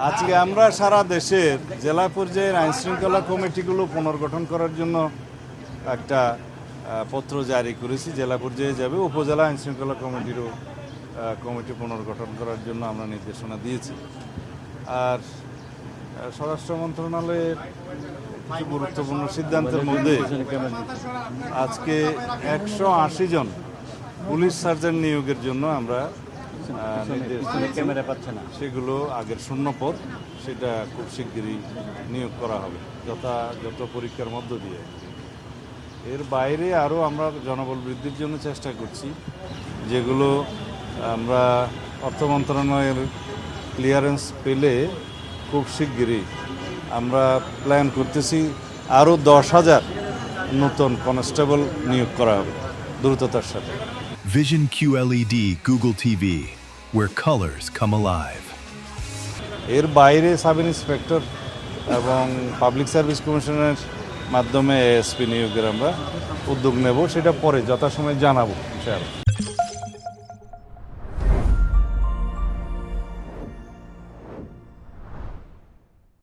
আজকে আমরা সারা দেশের জেলা পর্যায়ের আইনশৃঙ্খলা কমিটিগুলো পুনর্গঠন করার জন্য একটা পত্র জারি করেছি। জেলা পর্যায়ে যাবে, উপজেলা আইনশৃঙ্খলা কমিটিরও কমিটি পুনর্গঠন করার জন্য আমরা নির্দেশনা দিয়েছি। আর স্বরাষ্ট্র মন্ত্রণালয়ের কিছু গুরুত্বপূর্ণ সিদ্ধান্তের মধ্যে আজকে 180 জন পুলিশ সার্জন নিয়োগের জন্য আমরা ক্যামেরা পাচ্ছে না, সেগুলো আগের শূন্য পদ, সেটা খুব শিগগিরই নিয়োগ করা হবে যত পরীক্ষার মধ্য দিয়ে। এর বাইরে আরও আমরা জনবল বৃদ্ধির জন্য চেষ্টা করছি, যেগুলো আমরা অর্থ মন্ত্রণালয়ের ক্লিয়ারেন্স পেলে খুব শিগগিরই আমরা প্ল্যান করতেছি আরও 10,000 নতুন কনস্টেবল নিয়োগ করা হবে দ্রুততার সাথে। Vision QLED Google TV, where colors come alive. এর বাইরে সাব ইন্সপেক্টর এবং পাবলিক সার্ভিস কমিশনের মাধ্যমে এএসপি নিয়োগের আমরা উদ্যোগ নেব, সেটা পরে যথাসময়ে জানাবো ইনশাআল্লাহ।